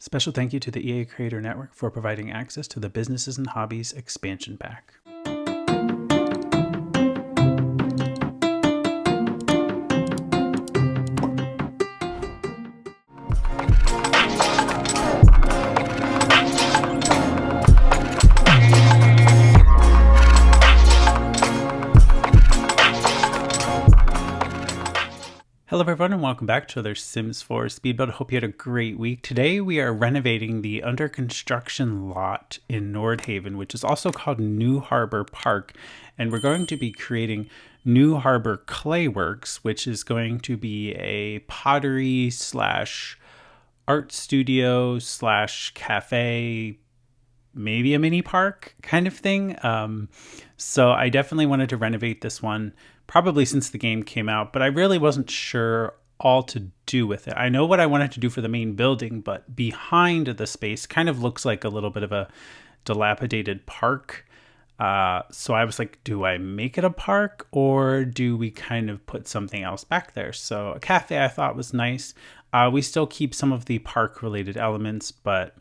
Special thank you to the EA Creator Network for providing access to the Businesses and Hobbies expansion pack. Hello everyone and welcome back to another Sims 4 speed build. Hope you had a great week. Today we are renovating the under construction lot in Nordhaven, which is also called New Harbor Park. And we're going to be creating New Harbor Clayworks, which is going to be a pottery slash art studio slash cafe, maybe a mini park kind of thing. So I definitely wanted to renovate this one, probably since the game came out, but I really wasn't sure all to do with it. I know what I wanted to do for the main building, but behind the space kind of looks like a little bit of a dilapidated park. So I was like, do I make it a park or do we kind of put something else back there? So a cafe I thought was nice. We still keep some of the park related elements, but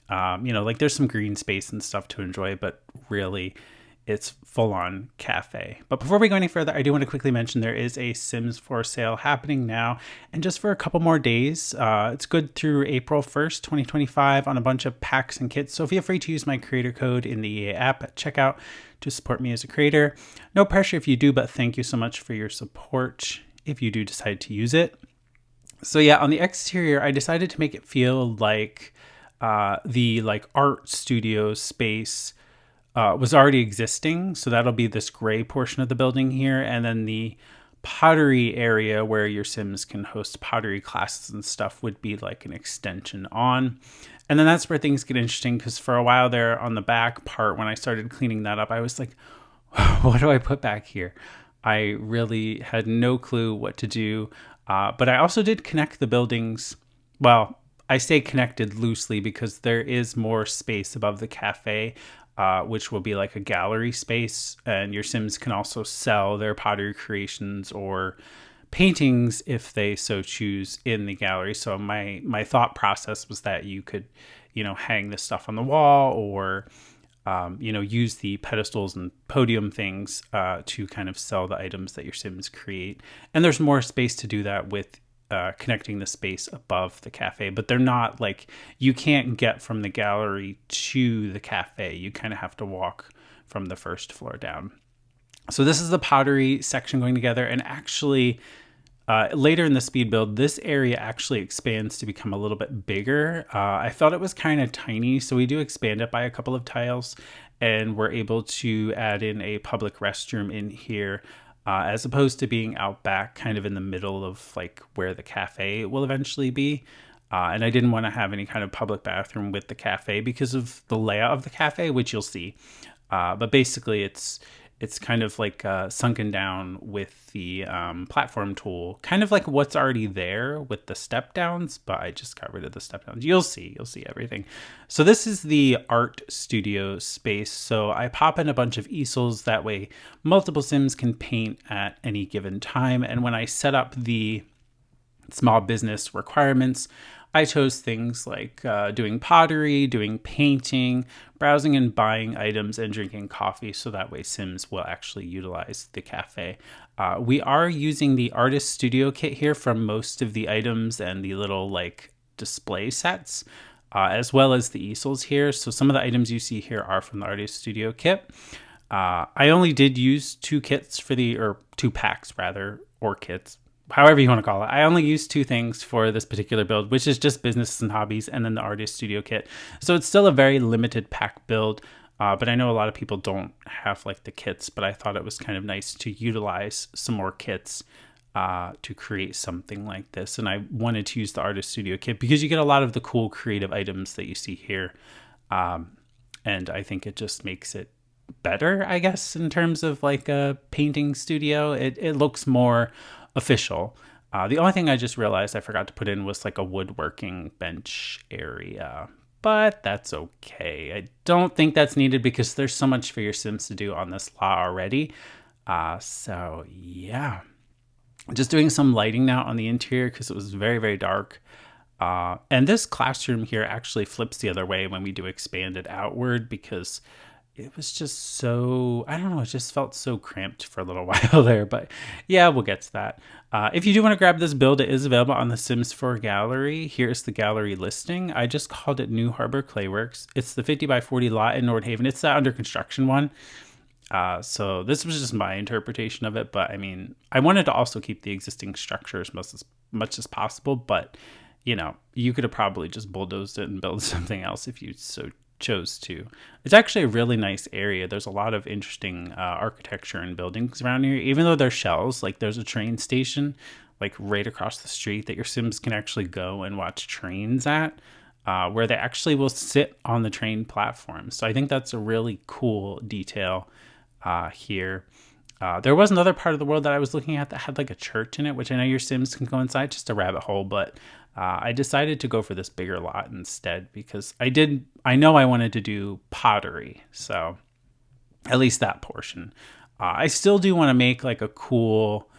like there's some green space and stuff to enjoy, but really it's full-on cafe. But before we go any further, I do want to quickly mention there is a Sims 4 sale happening now, and just for a couple more days. It's good through April 1st, 2025 on a bunch of packs and kits. So feel free to use my creator code in the EA app at checkout to support me as a creator. No pressure if you do, but thank you so much for your support if you do decide to use it. So yeah, on the exterior, I decided to make it feel like the art studio space was already existing. So that'll be this gray portion of the building here. And then the pottery area where your Sims can host pottery classes and stuff would be like an extension on. And then that's where things get interesting, because for a while there on the back part, when I started cleaning that up, I was like, what do I put back here? I really had no clue what to do. But I also did connect the buildings. Well, I say connected loosely because there is more space above the cafe, which will be like a gallery space, and your Sims can also sell their pottery creations or paintings if they so choose in the gallery. So my thought process was that you could, hang this stuff on the wall or, use the pedestals and podium things to kind of sell the items that your Sims create. And there's more space to do that with connecting the space above the cafe, but they're not like, you can't get from the gallery to the cafe. You kind of have to walk from the first floor down. So this is the pottery section going together, and actually later in the speed build, this area actually expands to become a little bit bigger. I felt it was kind of tiny, so we do expand it by a couple of tiles, and we're able to add in a public restroom in here. As opposed to being out back kind of in the middle of like where the cafe will eventually be. And I didn't want to have any kind of public bathroom with the cafe because of the layout of the cafe, which you'll see. But basically it's kind of like sunken down with the platform tool, kind of like what's already there with the step downs, but I just got rid of the step downs. You'll see everything. So this is the art studio space. So I pop in a bunch of easels, that way multiple Sims can paint at any given time. And when I set up the small business requirements, I chose things like doing pottery, doing painting, browsing and buying items, and drinking coffee, so that way Sims will actually utilize the cafe. We are using the Artist Studio kit here for most of the items and the little display sets, as well as the easels here. So some of the items you see here are from the Artist Studio kit. I only did use two packs or kits, however you want to call it. I only used two things for this particular build, which is just Businesses and Hobbies and then the Artist Studio kit. So it's still a very limited pack build, but I know a lot of people don't have the kits, but I thought it was kind of nice to utilize some more kits to create something like this. And I wanted to use the Artist Studio kit because you get a lot of the cool creative items that you see here. And I think it just makes it better, I guess, in terms of a painting studio. It looks more official. The only thing I just realized I forgot to put in was a woodworking bench area, but that's okay. I don't think that's needed because there's so much for your Sims to do on this lot already. So yeah, just doing some lighting now on the interior because it was very, very dark. And this classroom here actually flips the other way when we do expand it outward, because it was just so, I don't know, it just felt so cramped for a little while there. But yeah, we'll get to that. If you do want to grab this build, it is available on the Sims 4 gallery. Here's the gallery listing. I just called it New Harbor Clayworks. It's the 50 by 40 lot in Nordhaven. It's the under construction one. So this was just my interpretation of it, but I mean, I wanted to also keep the existing structure as much as possible, but you know, you could have probably just bulldozed it and built something else if you so chose to. It's actually a really nice area. There's a lot of interesting architecture and buildings around here, even though they're shells. Like there's a train station like right across the street that your Sims can actually go and watch trains at. Where they actually will sit on the train platform. So I think that's a really cool detail here. There was another part of the world that I was looking at that had like a church in it, which I know your Sims can go inside, just a rabbit hole, but I decided to go for this bigger lot instead because I know I wanted to do pottery. So at least that portion. I still do want to make like a cool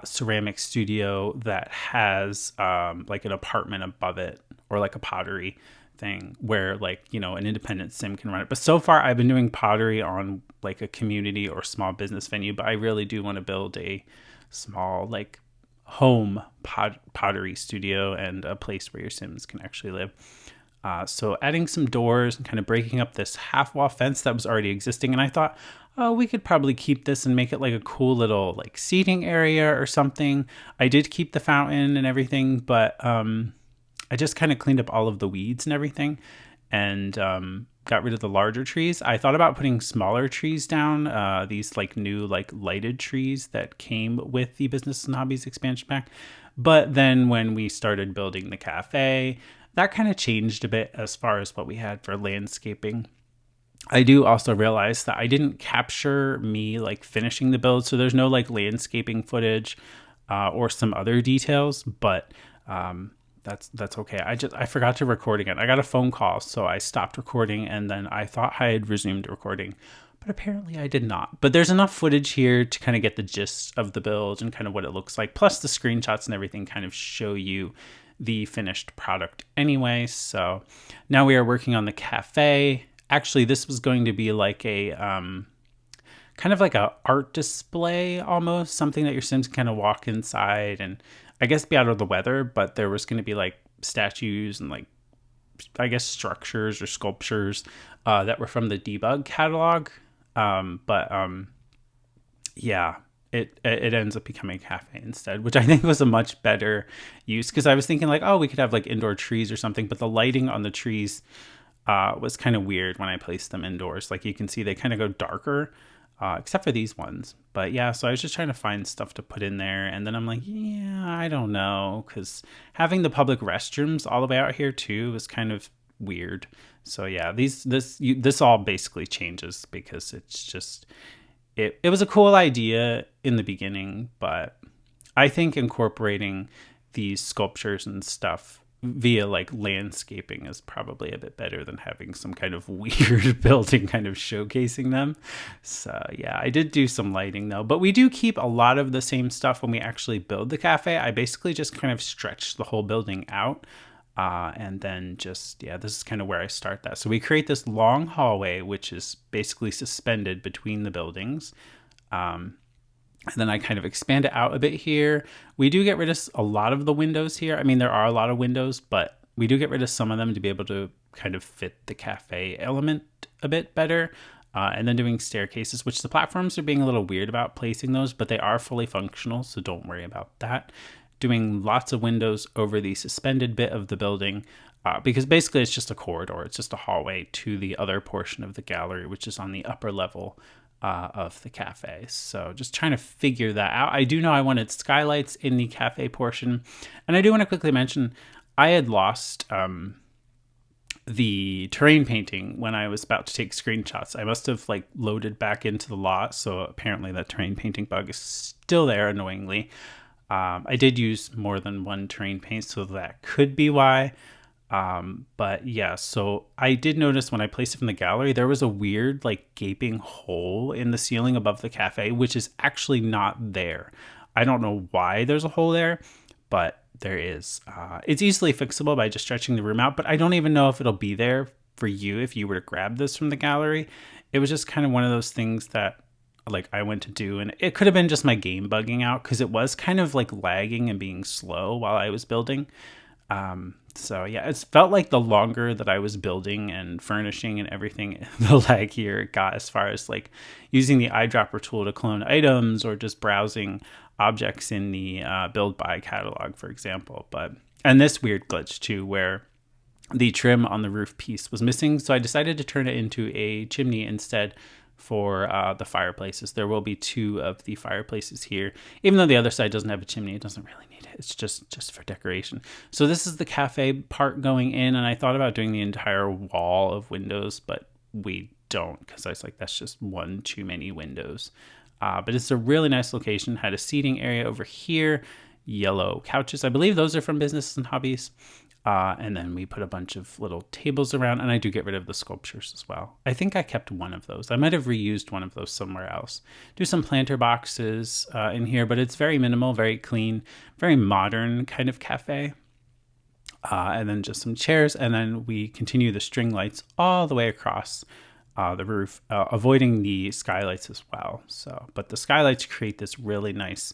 ceramic studio that has like an apartment above it, or like a pottery thing where like, you know, an independent sim can run it. But so far I've been doing pottery on like a community or small business venue, but I really do want to build a small like home pottery studio and a place where your Sims can actually live. So adding some doors and kind of breaking up this half wall fence that was already existing. And I thought, oh, we could probably keep this and make it like a cool little like seating area or something. I did keep the fountain and everything, but I just kind of cleaned up all of the weeds and everything, and got rid of the larger trees. I thought about putting smaller trees down, these like new like lighted trees that came with the Business and Hobbies expansion pack. But then when we started building the cafe, that kind of changed a bit as far as what we had for landscaping. I do also realize that I didn't capture me like finishing the build, so there's no like landscaping footage or some other details, but that's okay. I forgot to record again. I got a phone call, so I stopped recording, and then I thought I had resumed recording, but apparently I did not. But there's enough footage here to kind of get the gist of the build and kind of what it looks like. Plus the screenshots and everything kind of show you the finished product anyway. So now we are working on the cafe. Actually, this was going to be like a kind of like a art display almost, something that your Sims can kind of walk inside and I guess be out of the weather, but there was going to be like statues and like, I guess, structures or sculptures that were from the debug catalog. Yeah, it ends up becoming a cafe instead, which I think was a much better use, because I was thinking like, oh, we could have like indoor trees or something, but the lighting on the trees was kind of weird when I placed them indoors. Like you can see they kind of go darker, except for these ones. But yeah, so I was just trying to find stuff to put in there. And then I'm like, yeah, I don't know. Because having the public restrooms all the way out here too is kind of weird. So yeah, this all basically changes because it's just, it was a cool idea in the beginning, but I think incorporating these sculptures and stuff via like landscaping is probably a bit better than having some kind of weird building kind of showcasing them. So yeah, I did do some lighting though, but we do keep a lot of the same stuff when we actually build the cafe. I basically just kind of stretch the whole building out. And then just, yeah, this is kind of where I start that. So we create this long hallway, which is basically suspended between the buildings. And then I kind of expand it out a bit here. We do get rid of a lot of the windows here. I mean, there are a lot of windows, but we do get rid of some of them to be able to kind of fit the cafe element a bit better. And then doing staircases, which the platforms are being a little weird about placing those, but they are fully functional, so don't worry about that. Doing lots of windows over the suspended bit of the building, because basically it's just a corridor. It's just a hallway to the other portion of the gallery, which is on the upper level of the cafe. So just trying to figure that out. I do know I wanted skylights in the cafe portion. And I do want to quickly mention, I had lost the terrain painting when I was about to take screenshots. I must have like loaded back into the lot. So apparently that terrain painting bug is still there, annoyingly. I did use more than one terrain paint, so that could be why. But yeah, so I did notice when I placed it in the gallery, there was a weird like gaping hole in the ceiling above the cafe, which is actually not there. I don't know why there's a hole there, but there is. It's easily fixable by just stretching the room out, but I don't even know if it'll be there for you if you were to grab this from the gallery. It was just kind of one of those things that like I went to do, and it could have been just my game bugging out because it was kind of like lagging and being slow while I was building. So yeah, it's felt like the longer that I was building and furnishing and everything, the laggier it got as far as like using the eyedropper tool to clone items or just browsing objects in the build by catalog, for example. And this weird glitch too, where the trim on the roof piece was missing. So I decided to turn it into a chimney instead for the fireplaces. There will be 2 of the fireplaces here. Even though the other side doesn't have a chimney, it doesn't really need it. It's just for decoration. So this is the cafe part going in, and I thought about doing the entire wall of windows, but we don't, because I was like, that's just one too many windows. But it's a really nice location. Had a seating area over here, yellow couches. I believe those are from Business and Hobbies. And then we put a bunch of little tables around, and I do get rid of the sculptures as well. I think I kept one of those. I might have reused one of those somewhere else. Do some planter boxes in here, but it's very minimal, very clean, very modern kind of cafe. And then just some chairs, and then we continue the string lights all the way across the roof, avoiding the skylights as well. But the skylights create this really nice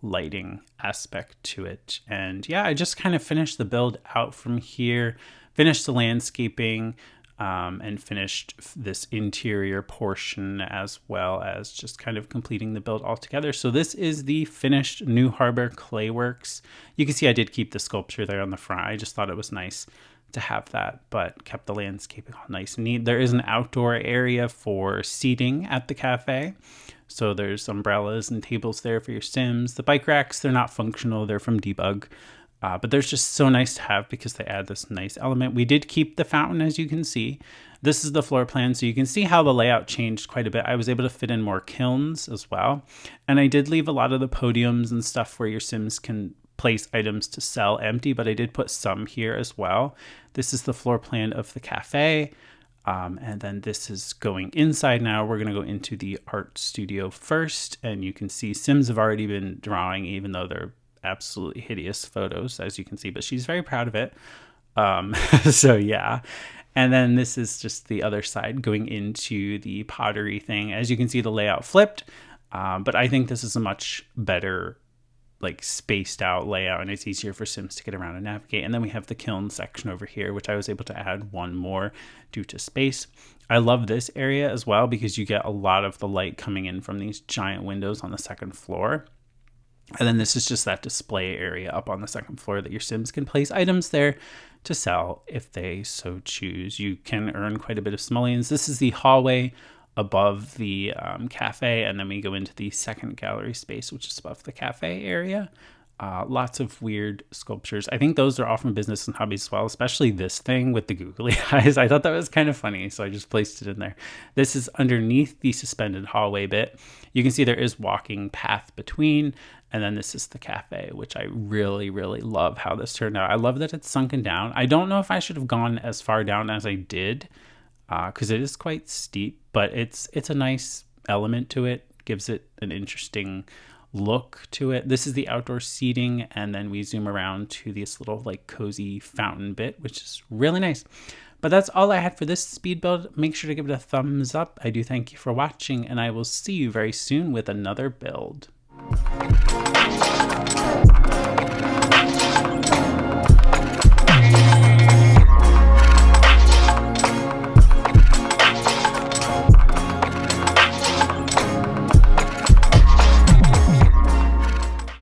lighting aspect to it. And yeah, I just kind of finished the build out from here, finished the landscaping, and finished this interior portion, as well as just kind of completing the build altogether. So this is the finished New Harbor Clayworks. You can see I did keep the sculpture there on the front. I just thought it was nice to have that, but kept the landscaping all nice and neat. There is an outdoor area for seating at the cafe. So there's umbrellas and tables there for your Sims. The bike racks, they're not functional. They're from Debug. But they're just so nice to have because they add this nice element. We did keep the fountain, as you can see. This is the floor plan, so you can see how the layout changed quite a bit. I was able to fit in more kilns as well. And I did leave a lot of the podiums and stuff where your Sims can place items to sell empty, but I did put some here as well. This is the floor plan of the cafe. And then this is going inside now. We're going to go into the art studio first, and you can see Sims have already been drawing, even though they're absolutely hideous photos, as you can see, but she's very proud of it. So yeah. And then this is just the other side going into the pottery thing. As you can see, the layout flipped, but I think this is a much better like spaced out layout, and it's easier for Sims to get around and navigate. And then we have the kiln section over here, which I was able to add one more due to space. I love this area as well because you get a lot of the light coming in from these giant windows on the second floor. And then this is just that display area up on the second floor that your Sims can place items there to sell if they so choose. You can earn quite a bit of simoleons. This is the hallway above the cafe, and then we go into the second gallery space, which is above the cafe area. Lots of weird sculptures. I think those are all from Business and Hobbies as well, especially this thing with the googly eyes. I thought that was kind of funny, so I just placed it in there. This is underneath the suspended hallway bit. You can see there is walking path between, and then this is the cafe, which I really, really love how this turned out. I love that it's sunken down. I don't know if I should have gone as far down as I did, because it is quite steep, but it's a nice element to it. Gives it an interesting look to it. This is the outdoor seating, and then we zoom around to this little like cozy fountain bit, which is really nice. But that's all I had for this speed build. Make sure to give it a thumbs up. I do thank you for watching, and I will see you very soon with another build.